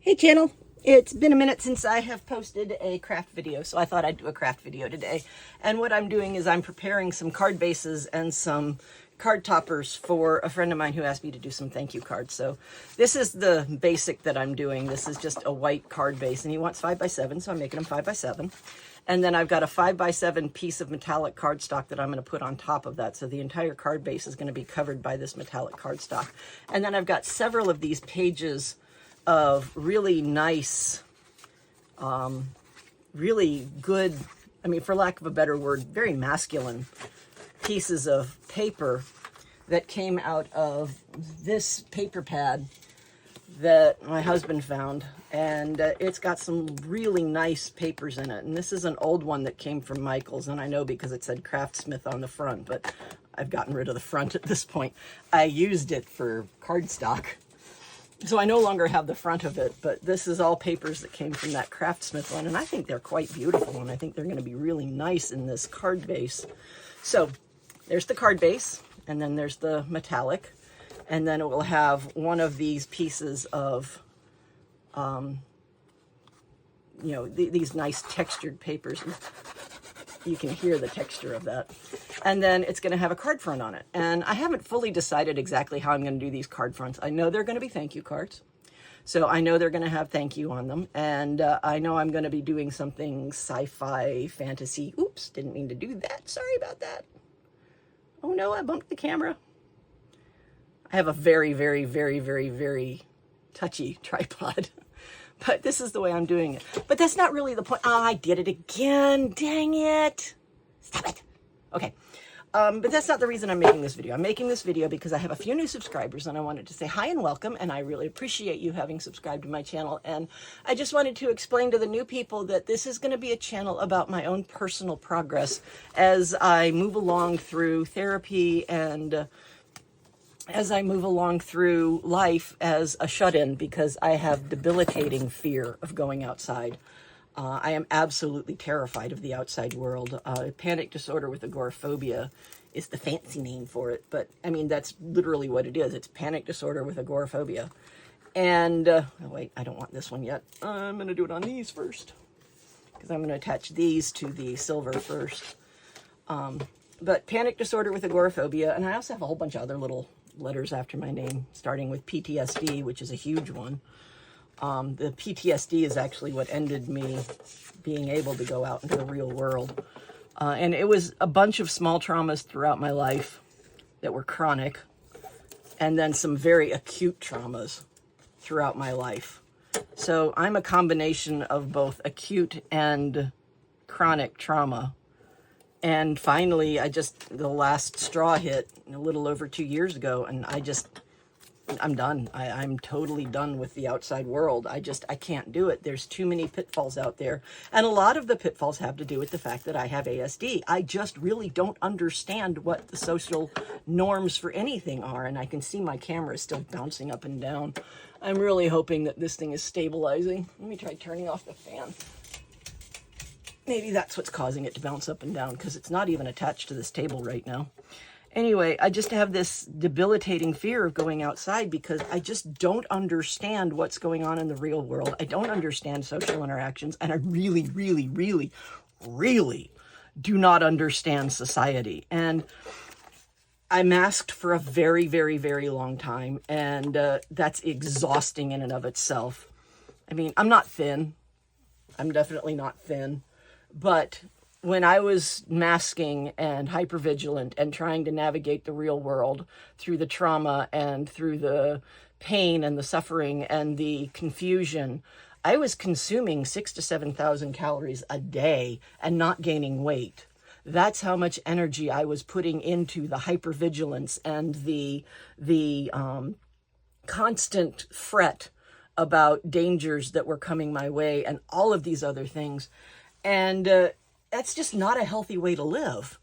Hey channel, it's been a minute since I have posted a craft video, so I thought I'd do a craft video today. And what I'm doing is I'm preparing some card bases and some card toppers for a friend of mine who asked me to do some thank you cards. So this is the basic that I'm doing. This is just a white card base, and he wants 5x7, so I'm making them 5x7. And then I've got a 5x7 piece of metallic cardstock that I'm going to put on top of that. So the entire card base is going to be covered by this metallic cardstock. And then I've got several of these pages of really nice, really good, I mean, for lack of a better word, very masculine pieces of paper that came out of this paper pad that my husband found. And it's got some really nice papers in it. And this is an old one that came from Michael's, and I know because it said Craftsmith on the front, but I've gotten rid of the front at this point. I used it for cardstock, so I no longer have the front of it, but this is all papers that came from that Craftsmith one, and I think they're quite beautiful, and I think they're going to be really nice in this card base. So there's the card base, and then there's the metallic, and then it will have one of these pieces of, you know, these nice textured papers. You can hear the texture of that. And then it's going to have a card front on it. And I haven't fully decided exactly how I'm going to do these card fronts. I know they're going to be thank you cards. So I know they're going to have thank you on them. And I know I'm going to be doing something sci-fi, fantasy. Oops, didn't mean to do that. Sorry about that. Oh no, I bumped the camera. I have a very, very, very, very, very touchy tripod. But this is the way I'm doing it. But that's not really the point. Oh, I did it again. Dang it. Stop it. Okay. But that's not the reason I'm making this video. I'm making this video because I have a few new subscribers, and I wanted to say hi and welcome, and I really appreciate you having subscribed to my channel. And I just wanted to explain to the new people that this is going to be a channel about my own personal progress as I move along through therapy and as I move along through life as a shut-in, because I have debilitating fear of going outside. I am absolutely terrified of the outside world. Panic disorder with agoraphobia is the fancy name for it, but I mean, that's literally what it is. It's panic disorder with agoraphobia. And, oh wait, I don't want this one yet. I'm going to do it on these first, because I'm going to attach these to the silver first. But panic disorder with agoraphobia, and I also have a whole bunch of other little letters after my name, starting with PTSD, which is a huge one. The PTSD is actually what ended me being able to go out into the real world. And it was a bunch of small traumas throughout my life that were chronic, and then some very acute traumas throughout my life. So I'm a combination of both acute and chronic trauma. And finally, the last straw hit a little over 2 years ago, and I'm done. I'm totally done with the outside world. I can't do it. There's too many pitfalls out there. And a lot of the pitfalls have to do with the fact that I have ASD. I just really don't understand what the social norms for anything are. And I can see my camera is still bouncing up and down. I'm really hoping that this thing is stabilizing. Let me try turning off the fan. Maybe that's what's causing it to bounce up and down, because it's not even attached to this table right now. Anyway, I just have this debilitating fear of going outside because I just don't understand what's going on in the real world. I don't understand social interactions, and I really, really, really, really do not understand society. And I masked for a very, very, very long time, and that's exhausting in and of itself. I mean, I'm not thin. I'm definitely not thin. But when I was masking and hypervigilant and trying to navigate the real world through the trauma and through the pain and the suffering and the confusion, I was consuming 6,000 to 7,000 calories a day and not gaining weight. That's how much energy I was putting into the hypervigilance and the constant fret about dangers that were coming my way and all of these other things. And that's just not a healthy way to live.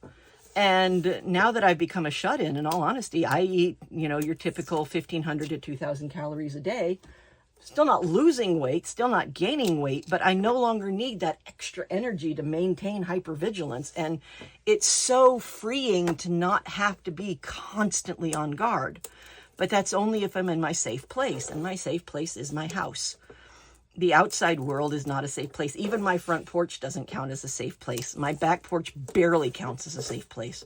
And now that I've become a shut-in all honesty, I eat, you know, your typical 1,500 to 2,000 calories a day. Still not losing weight, still not gaining weight, but I no longer need that extra energy to maintain hypervigilance. And it's so freeing to not have to be constantly on guard. But that's only if I'm in my safe place, and my safe place is my house. the outside world is not a safe place. Even my front porch doesn't count as a safe place. My back porch barely counts as a safe place.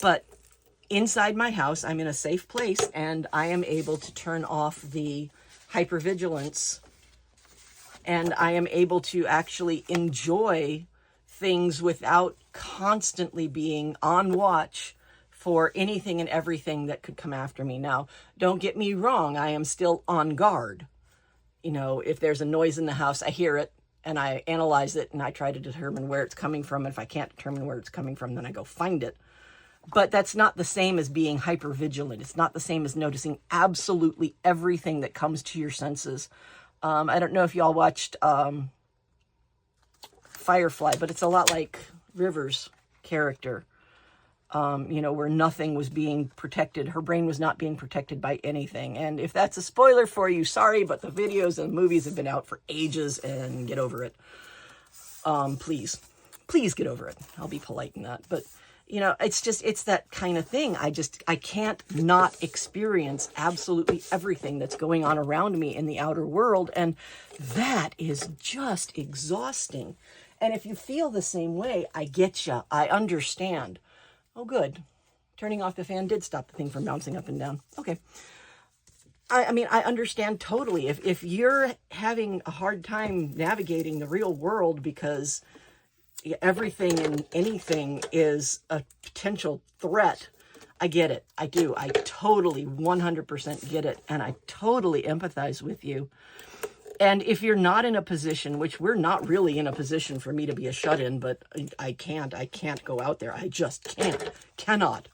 But inside my house, I'm in a safe place, and I am able to turn off the hypervigilance, and I am able to actually enjoy things without constantly being on watch for anything and everything that could come after me. Now, don't get me wrong, I am still on guard. You know, if there's a noise in the house, I hear it and I analyze it and I try to determine where it's coming from. And if I can't determine where it's coming from, then I go find it. But that's not the same as being hyper vigilant. It's not the same as noticing absolutely everything that comes to your senses. I don't know if y'all watched Firefly, but it's a lot like River's character. You know, where nothing was being protected. Her brain was not being protected by anything. And if that's a spoiler for you, sorry, but the videos and movies have been out for ages, and get over it. Please get over it. I'll be polite in that. But, you know, it's that kind of thing. I can't not experience absolutely everything that's going on around me in the outer world. And that is just exhausting. And if you feel the same way, I get you. I understand. Oh, good. Turning off the fan did stop the thing from bouncing up and down. Okay. I mean, I understand totally. If you're having a hard time navigating the real world because everything and anything is a potential threat, I get it. I do. I totally 100% get it. And I totally empathize with you. And if you're not in a position, which we're not really in a position for me to be a shut-in, but I can't go out there. I just cannot.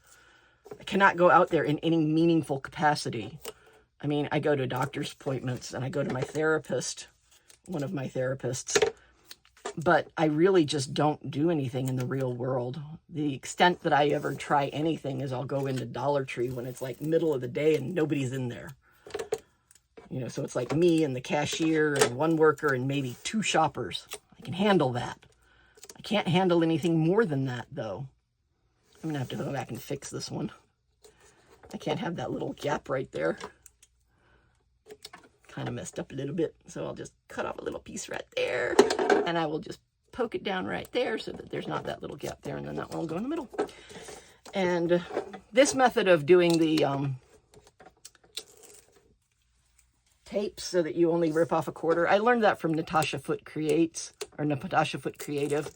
I cannot go out there in any meaningful capacity. I mean, I go to doctor's appointments and I go to my therapist, one of my therapists, but I really just don't do anything in the real world. The extent that I ever try anything is I'll go into Dollar Tree when it's like middle of the day and nobody's in there. You know, so it's like me and the cashier and one worker and maybe 2 shoppers. I can handle that. I can't handle anything more than that, though. I'm going to have to go back and fix this one. I can't have that little gap right there. Kind of messed up a little bit, so I'll just cut off a little piece right there. And I will just poke it down right there so that there's not that little gap there, and then that one will go in the middle. And this method of doing the tapes so that you only rip off a quarter. I learned that from Natasha Foote Creates, or Natasha Foote Creative.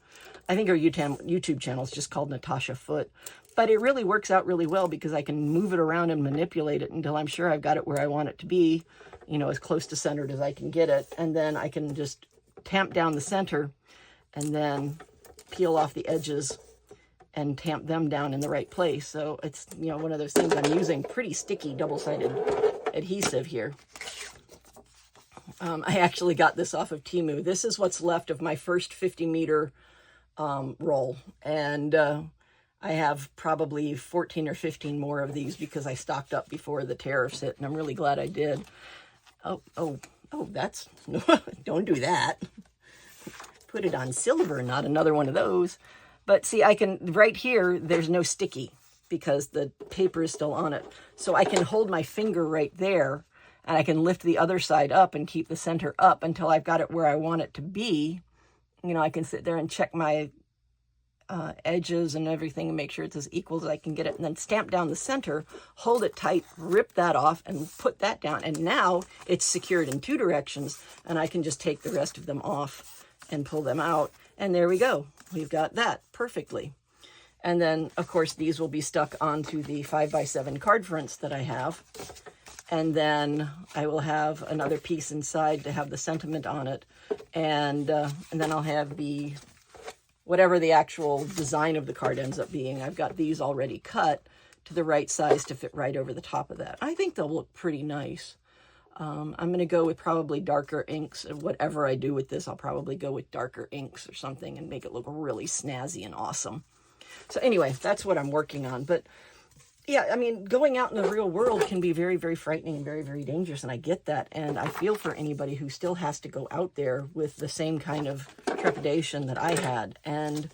I think her YouTube channel is just called Natasha Foote. But it really works out really well because I can move it around and manipulate it until I'm sure I've got it where I want it to be, you know, as close to centered as I can get it. And then I can just tamp down the center and then peel off the edges and tamp them down in the right place. So it's, you know, one of those things. I'm using pretty sticky double-sided adhesive here. I actually got this off of Temu. This is what's left of my first 50-meter roll. And I have probably 14 or 15 more of these because I stocked up before the tariffs hit, and I'm really glad I did. Oh, that's, don't do that. Put it on silver, not another one of those. But see, I can, right here, there's no sticky because the paper is still on it. So I can hold my finger right there, and I can lift the other side up and keep the center up until I've got it where I want it to be. You know, I can sit there and check my edges and everything and make sure it's as equal as I can get it, and then stamp down the center, hold it tight, rip that off, and put that down. And now it's secured in 2 directions, and I can just take the rest of them off and pull them out. And there we go. We've got that perfectly. And then, of course, these will be stuck onto the 5x7 card fronts that I have. And then I will have another piece inside to have the sentiment on it. And then I'll have the, whatever the actual design of the card ends up being. I've got these already cut to the right size to fit right over the top of that. I think they'll look pretty nice. I'm going to go with probably darker inks. Whatever I do with this, I'll probably go with darker inks or something and make it look really snazzy and awesome. So anyway, that's what I'm working on. But yeah, I mean, going out in the real world can be very, very frightening and very, very dangerous, and I get that. And I feel for anybody who still has to go out there with the same kind of trepidation that I had. And,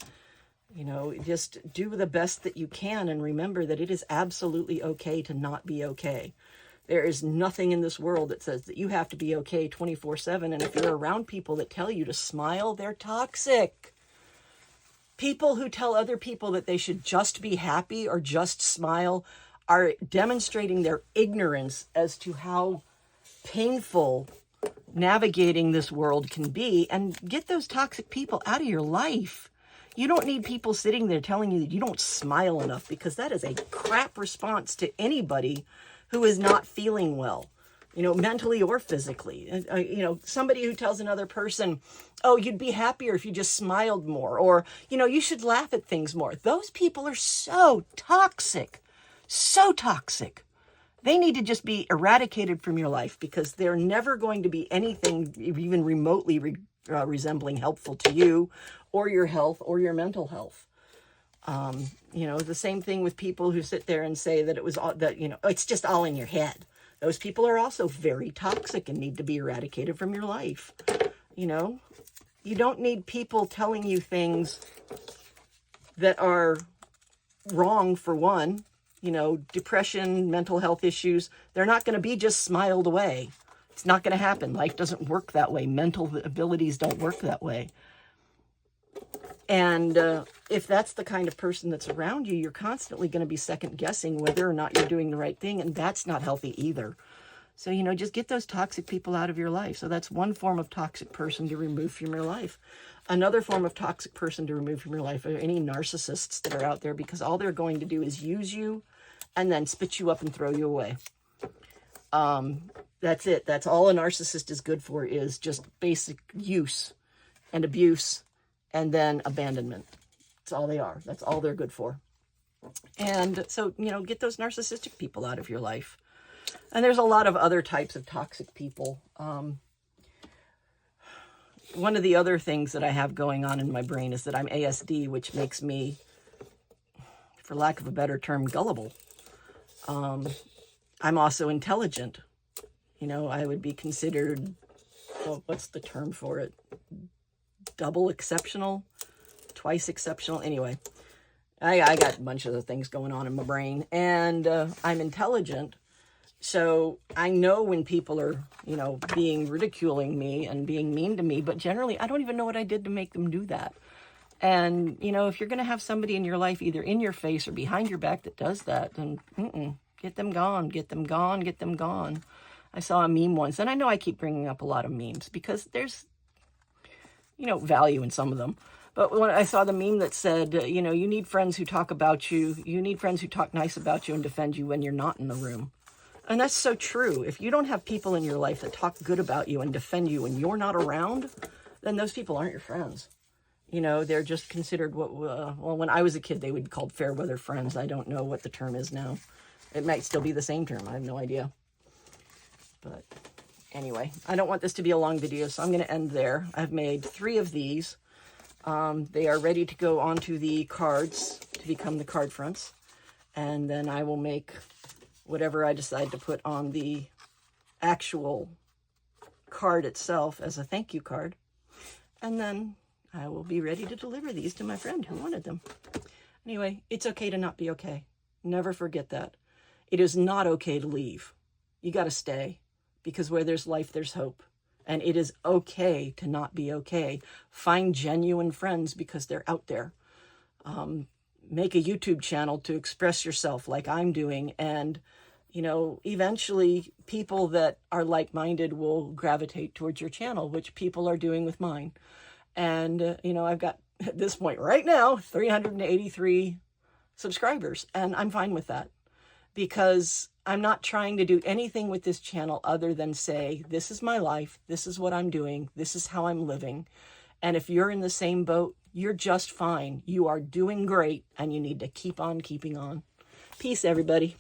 you know, just do the best that you can and remember that it is absolutely okay to not be okay. There is nothing in this world that says that you have to be okay 24/7. And if you're around people that tell you to smile, they're toxic. People who tell other people that they should just be happy or just smile are demonstrating their ignorance as to how painful navigating this world can be. And get those toxic people out of your life. You don't need people sitting there telling you that you don't smile enough, because that is a crap response to anybody who is not feeling well, mentally or physically. Somebody who tells another person, oh, you'd be happier if you just smiled more, or, you should laugh at things more. Those people are so toxic, so toxic. They need to just be eradicated from your life, because they're never going to be anything even remotely resembling helpful to you or your health or your mental health. The same thing with people who sit there and say that it's just all in your head. Those people are also very toxic and need to be eradicated from your life. You don't need people telling you things that are wrong, for one. Depression, mental health issues, they're not going to be just smiled away. It's not going to happen. Life doesn't work that way. Mental abilities don't work that way. And if that's the kind of person that's around you, you're constantly going to be second guessing whether or not you're doing the right thing. And that's not healthy either. So, just get those toxic people out of your life. So that's one form of toxic person to remove from your life. Another form of toxic person to remove from your life are any narcissists that are out there, because all they're going to do is use you and then spit you up and throw you away. That's it. That's all a narcissist is good for, is just basic use and abuse and then abandonment. That's all they are. That's all they're good for. And so, get those narcissistic people out of your life. And there's a lot of other types of toxic people. One of the other things that I have going on in my brain is that I'm ASD, which makes me, for lack of a better term, gullible. I'm also intelligent. I would be considered, what's the term for it? Double exceptional, twice exceptional. Anyway, I got a bunch of the things going on in my brain, and I'm intelligent. So I know when people are, being ridiculing me and being mean to me, but generally I don't even know what I did to make them do that. And, if you're going to have somebody in your life, either in your face or behind your back, that does that, then get them gone, get them gone, get them gone. I saw a meme once, and I know I keep bringing up a lot of memes because there's, value in some of them. But when I saw the meme that said, you need friends who talk about you, you need friends who talk nice about you and defend you when you're not in the room. And that's so true. If you don't have people in your life that talk good about you and defend you when you're not around, then those people aren't your friends. They're just considered when I was a kid, they would be called fair weather friends. I don't know what the term is now. It might still be the same term. I have no idea. But anyway, I don't want this to be a long video, so I'm going to end there. I've made 3 of these. They are ready to go onto the cards to become the card fronts. And then I will make whatever I decide to put on the actual card itself as a thank you card. And then I will be ready to deliver these to my friend who wanted them. Anyway, it's okay to not be okay. Never forget that. It is not okay to leave. You got to stay, because where there's life, there's hope. And it is okay to not be okay. Find genuine friends because they're out there. Make a YouTube channel to express yourself like I'm doing. And, eventually people that are like-minded will gravitate towards your channel, which people are doing with mine. And, I've got, at this point right now, 383 subscribers. And I'm fine with that, because I'm not trying to do anything with this channel other than say, this is my life. This is what I'm doing. This is how I'm living. And if you're in the same boat, you're just fine. You are doing great, and you need to keep on keeping on. Peace, everybody.